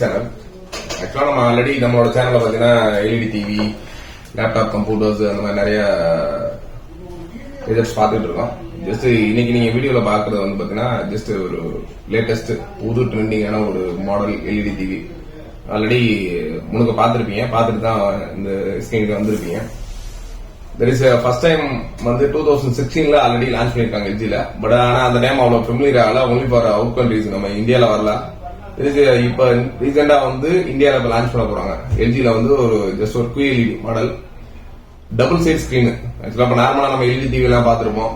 Channel. ஆக்சுவலா நம்ம already நம்மளோட சேனல்ல பாத்தீங்கன்னா எல்இடி டிவி, லேப்டாப், கம்ப்யூட்டர்ஸ் அந்த மாதிரி நிறைய ரிசல்ட்ஸ் பார்த்துட்டு இருக்கோம். ஜஸ்ட் இன்னைக்கு நீங்க வீடியோல பாக்குறது வந்து பாத்தீங்கன்னா ஜஸ்ட் ஒரு லேட்டஸ்ட் புது ட்ரெண்டிங்கான ஒரு மாடல் எல்இடி டிவி. ஆல்ரெடி முழுக்க பார்த்துருப்பீங்க, பார்த்துட்டு தான் இந்த ஸ்கிரீனுக்கு வந்திருப்பீங்க. தெர் இஸ் ஃபர்ஸ்ட் டைம் வந்து 2016ல ஆல்ரெடி லான்ச் பண்ணிருக்காங்க எல்ஜில. பட் ஆனா அந்த டைம் அவ்வளவு ஃபெமிலியர் ஆகல, ஒன்லி ஃபார் அவுட் கண்ட்ரீஸ், நம்ம இந்தியால வரல. இப்ப ரீசெண்டா வந்து இந்தியால இப்ப லான்ச் பண்ண போறாங்க. எல்ஜில வந்து ஒரு ஜஸ்ட் ஒரு QLED model, double side screen. ஆக்சுவலா இப்ப நார்மலா நம்ம எல்இடி டிவி எல்லாம் பாத்துருப்போம்,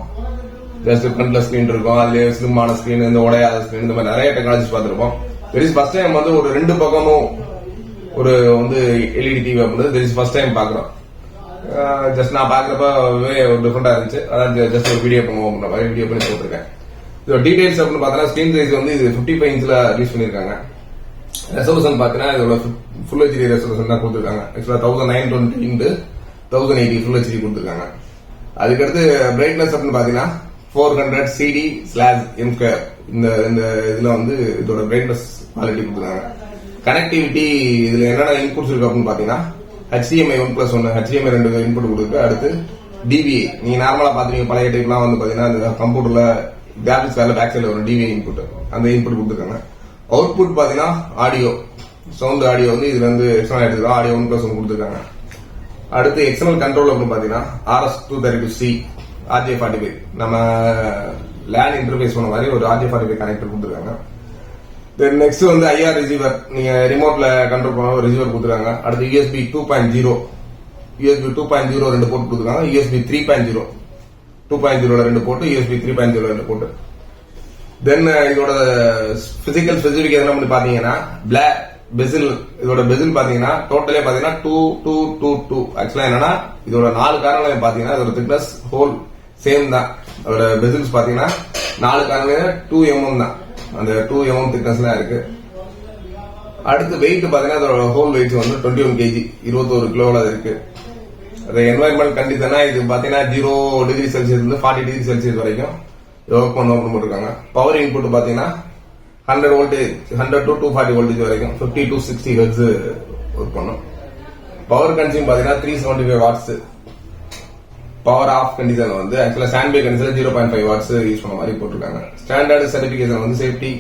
ஜஸ்ட் ஃப்ரண்ட்ல ஸ்கிரீன் இருக்கும், அதுல ஸ்லிம்மான ஸ்கிரீன், இந்த உடையாத ஸ்கிரீன், இந்த மாதிரி நிறைய டெக்னாலஜிஸ் பாத்துருப்போம். தெர் இஸ் ஃபர்ஸ்ட் டைம் வந்து ஒரு ரெண்டு பக்கமும் ஒரு வந்து எல்இடி டிவி அப்படின்றது தெர் இஸ் ஃபர்ஸ்ட் டைம் பாக்குறோம். ஜஸ்ட் நான் பாக்குறப்ப ஒரு டிஃபரெண்டா இருந்துச்சு. அதான் ஜஸ்ட் ஒரு வீடியோ பண்ணுவோம், வீடியோ பண்ணி போட்டிருக்கேன். இதோட டீடைல்ஸ் அப்படின்னு பார்த்தா ஸ்கிரீன் சைஸ் வந்து இது 55 இன்ச்ல ரிலீஸ் பண்ணிருக்காங்க. ரெசல்யூஷன் பாத்தீங்கன்னா இதோட ஃபுல் ஹெச்டி ரெசல்யூஷன் தான் கொடுத்துருக்காங்க. ஆக்சுவலா 1920 x 1080 ஃபுல் ஹெச்டி கொடுத்துருக்காங்க. அதுக்கடுத்து பிரைட்னஸ் அப்படின்னு பாத்தீங்கன்னா 400 CD/m². இந்த இதுல வந்து இதோட பிரைட்னஸ் குவாலிட்டி கொடுத்துருக்காங்க. கனெக்டிவிட்டி இதுல என்னென்ன இன்புட்ஸ் இருக்கு அப்படின்னு பாத்தீங்கன்னா HDMI 1+1, HDMI 2 இன்புட் கொடுக்கு. அடுத்து DVA, நீங்க நார்மலா பாத்தீங்க பழைய டைப்லாம் வந்து பாத்தீங்கன்னா இந்த கம்ப்யூட்டர்ல கிராபிக்ஸ் கார்டுல பேக் சைடுல வரும் DVA இன்புட், அந்த இன்புட் கொடுத்துருக்காங்க. அவுட்புட் பாத்தீங்கன்னா ஆடியோ, சவுண்ட் ஆடியோ வந்து இதுல இருந்து எக்ஸ்டர்னல் எடுத்துக்கலாம், ஆடியோ 1+1 கொடுத்துருக்காங்க. அடுத்து எக்ஸ்டர்னல் கண்ட்ரோல் அப்படின்னு பாத்தீங்கன்னா RS-232C RJ45, நம்ம லேன் இன்டர்ஃபேஸ் பண்ண மாதிரி ஒரு RJ45 கனெக்டர் கொடுத்துருக்காங்க. தென் நெக்ஸ்ட் வந்து IR ரிசீவர், நீங்க ரிமோட்ல கண்ட்ரோல் பண்ண ஒரு ரிசீவர் கொடுத்துருக்காங்க. அடுத்து USB 2.0 2 போர்ட் கொடுத்துருக்காங்க. USB 3.0 2.0 ரெண்டு போட்டு, USB 3.0 ரெண்டு போட்டு. தென் இதோட பிசிக்கல் ஸ்பெசிபிகேஷன் என்ன பாத்தீங்கன்னா பிளாக் பெசில். இதோட பெசில் பாத்தீங்கன்னா டோட்டலே பாத்தீங்கன்னா 2.2.2. ஆக்சுவலா என்னன்னா இதோட 4 காரணங்களையும் பாத்தீங்கன்னா இதோட திக்னஸ் ஹோல் சேம் தான். அதோட பெசில்ஸ் பாத்தீங்கன்னா 4 காரணங்களையும் 2 mm தான், அந்த 2 mm திக்னஸ் தான் இருக்கு. அடுத்து வெயிட் பாத்தீங்கன்னா அதோட ஹோல் வெயிட் வந்து 21 kg, 21 கிலோல இருக்கு. அது என்வாயர்மெண்ட் கண்டிஷனா இது பாத்தீங்கன்னா 0 டிகிரி செல்சியஸ் இருந்து 40 டிகிரி செல்சியஸ் வரைக்கும் ஒர்க் பண்ணணும் போட்டிருக்காங்க. பவர் இன்புட் பாத்தீங்கன்னா 100 வோல்டேஜ், 100 to 240 வோல்டேஜ் வரைக்கும் 50 to 60 ஹெர்ட்ஸ் ஒர்க் பண்ணும். பவர் கன்சியூம் பாத்தீங்கன்னா 375 வாட்ஸ். பவர் ஆஃப் கண்டிஷன் வந்து actually stand by condition 0.5 watts use பண்ண மாதிரி போட்டிருக்காங்க. ஸ்டாண்டர்ட் சர்டிபிகேஷன் வந்து சேஃப்டி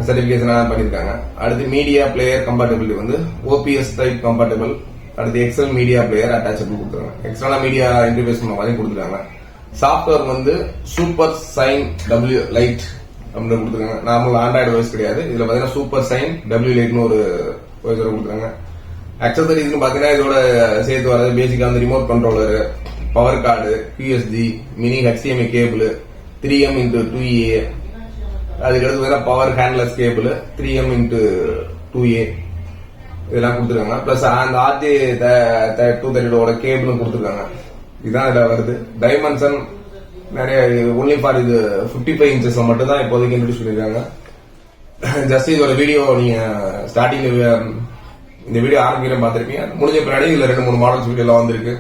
சர்டிபிகேஷன் பண்ணிருக்காங்க. அடுத்து மீடியா பிளேயர் கம்பேட்டபிலிட்டி வந்து OPS டைப் கம்பேட்டபிள். அடுத்து எக்ஸல் மீடியா பிளேயர் அட்டாச்சபிள் கொடுத்துருக்காங்க. எக்ஸ்டர்னலா மீடியா இன்டர்ஃபேஸ் பண்ண மாதிரி கொடுத்துருக்காங்க. சாஃப்ட்வேர் வந்து சூப்பர் சைன் W லைட் அப்படின்னு கொடுத்துருக்காங்க. நார்மல் ஆண்ட்ராய்டு ஓஎஸ் கிடையாது, இதுல பாத்தீங்கன்னா சூப்பர் சைன் W லைட்னு ஒரு ஓஎஸ் கொடுத்துருக்காங்க. அக்சசரிஸ்னு பாத்தீங்கன்னா இதோட சேர்த்து வரது பேசிக்கா வந்து remote controller, power card, QSG, mini HDMI cable 3M x 2A, அதுக்கடுத்து power handless cable 3M x 2A இதெல்லாம் கொடுத்துருக்காங்க. பிளஸ் அந்த RJ232 கேபிளும் கொடுத்துருக்காங்க. இதுதான் இதுல வருது. டைமென்ஷன் நிறைய ஒன்லி ஃபார் இது 55 inches மட்டும் தான் இப்போதைக்கு இன்ட்ரோடியூஸ் பண்ணிருக்காங்க. ஜஸ்ட் இதோட வீடியோ நீங்க ஸ்டார்டிங்ல இந்த வீடியோ ஆரம்பிக்கிற பாத்திருப்பீங்க. முடிஞ்ச பின்னாடி இதுல 2-3 மாடல்ஸ் வீடியோ எல்லாம் வந்திருக்கு.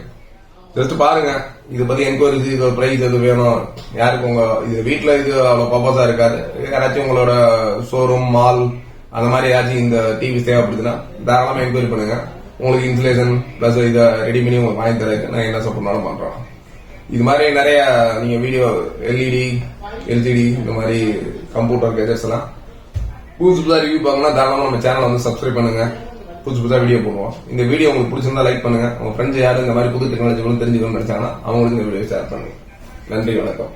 ஜஸ்ட் பாருங்க. இதை பத்தி என்கொயரிஸ், இதோட பிரைஸ் எது வேணும், யாருக்கு உங்க இது வீட்டுல இது அவ்வளவு பர்பஸா இருக்காது, யாராச்சும் உங்களோட ஷோரூம் மால் அந்த மாதிரி ஏதாச்சும் இந்த டிவி தேவைப்படுதுன்னா தாராளமா என்கொயரி பண்ணுங்க. உங்களுக்கு இன்சுலேஷன் பிளஸ் இதை ரெடி பண்ணி உங்களுக்கு வாங்கி தரக்கு நான் என்ன சப்போர்ட்னாலும் பண்றோம். இது மாதிரி நிறைய நீங்க வீடியோ LED, LCD இந்த மாதிரி கம்ப்யூட்டர் கேஜெட்ஸ் எல்லாம் புதுசா ரிவ்யூ பார்க்கணும்னா தாராளமா நம்ம சேனல் வந்து சப்ஸ்கிரைப் பண்ணுங்க. புதுசா வீடியோ போடுவோம். இந்த வீடியோ உங்களுக்கு பிடிச்சிருந்தா லைக் பண்ணுங்க. உங்க ஃப்ரெண்ட்ஸ் யாரும் இந்த மாதிரி புது டெக்னாலஜி தெரிஞ்சுக்கணும்னு நினைச்சாங்கன்னா அவங்களுக்கு இந்த வீடியோ ஷேர் பண்ணுங்க. நன்றி, வணக்கம்.